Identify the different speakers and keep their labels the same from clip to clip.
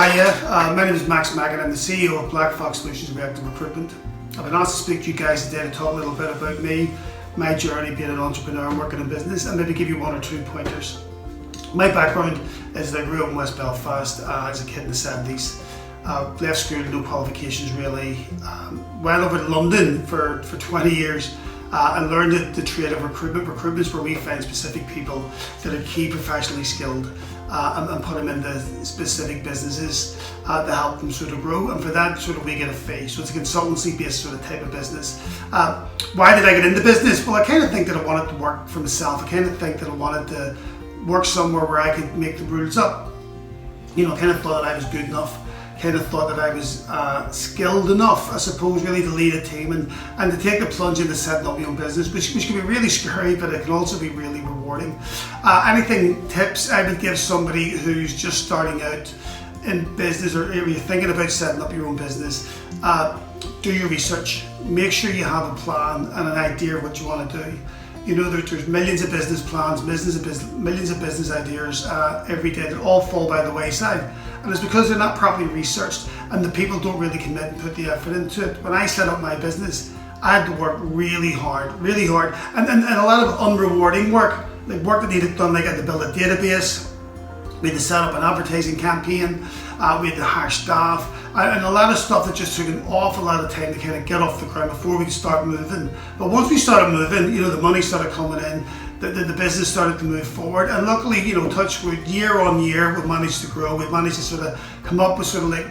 Speaker 1: Hi, my name is Mackin. I'm the CEO of Black Fox Solutions Reactive Recruitment. I've been asked to speak to you guys today to talk a little bit about me, my journey being an entrepreneur and working in business, and maybe give you one or two pointers. My background is that I grew up in West Belfast as a kid in the 70s. Left school, no qualifications really. Went over to London for 20 years and learned the trade of recruitment. Recruitment is where we find specific people that are key professionally skilled and put them into specific businesses to help them sort of grow, and for that we get a fee. So it's a consultancy based sort of type of business. Why did I get into business? Well, I kind of think that I wanted to work for myself. I kind of think that I wanted to work somewhere where I could make the rules up. I kind of thought that I was good enough. Kind of thought that I was skilled enough, I suppose, really to lead a team and to take the plunge into setting up your own business, which can be really scary, but it can also be really rewarding. Tips I would give somebody who's just starting out in business, or you're thinking about setting up your own business, do your research. Make sure you have a plan and an idea of what you want to do. There's millions of business plans, millions of business ideas every day that all fall by the wayside. And it's because they're not properly researched and the people don't really commit and put the effort into it. When I set up my business, I had to work really hard, and a lot of unrewarding work, like work that needed done, like I had to build a database, we had to set up an advertising campaign, we had to hire staff, and a lot of stuff that just took an awful lot of time to kind of get off the ground before we could start moving. But once we started moving, the money started coming in, the business started to move forward, and luckily, touch wood, year on year, we've managed to grow. We've managed to sort of come up with sort of like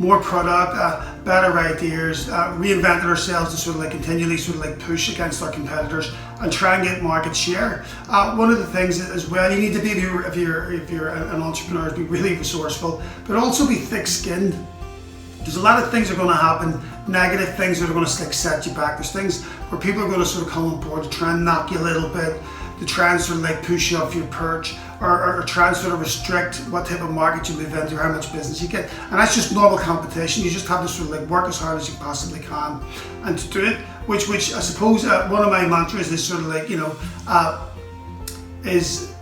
Speaker 1: more product, better ideas, reinvented ourselves to continually push against our competitors and try and get market share. One of the things as well, you need to be, if you're an entrepreneur, be really resourceful, but also be thick-skinned. There's a lot of things that are going to happen, negative things that are going to set you back. There's things where people are going to sort of come on board to try and knock you a little bit, to try and sort of push you off your perch, or try and sort of restrict what type of market you move into, or how much business you get. And that's just normal competition. You just have to sort of work as hard as you possibly can and to do it, which I suppose one of my mantras is sort of is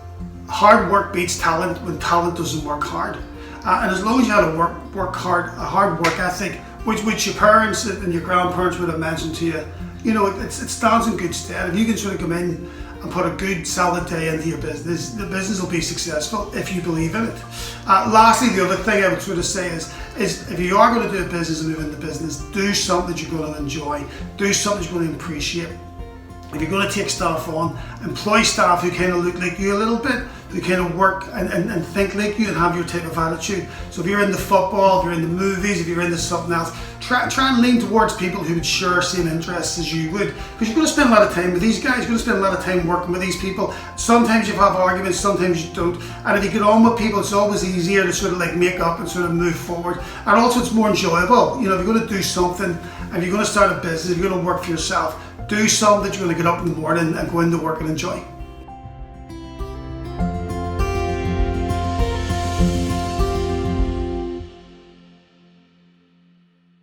Speaker 1: hard work beats talent when talent doesn't work hard. And as long as you have a hard work ethic, which your parents and your grandparents would have mentioned to you, it stands in good stead. If you can sort of come in and put a good solid day into your business, the business will be successful if you believe in it. Lastly, the other thing I would sort of say is if you are going to do a business and move into business, do something that you're going to enjoy, do something you're going to appreciate. If you're going to take staff on, employ staff who kind of look like you a little bit, who kind of work and think like you and have your type of attitude. So if you're into football, if you're into movies, if you're into something else, try and lean towards people who would share same interests as you would. Because you're going to spend a lot of time with these guys, you're going to spend a lot of time working with these people. Sometimes you have arguments, sometimes you don't. And if you get on with people, it's always easier to sort of make up and sort of move forward. And also it's more enjoyable. If you're going to do something, and you're going to start a business, if you're going to work for yourself, do something that you're going to get up in the morning and go into work and enjoy.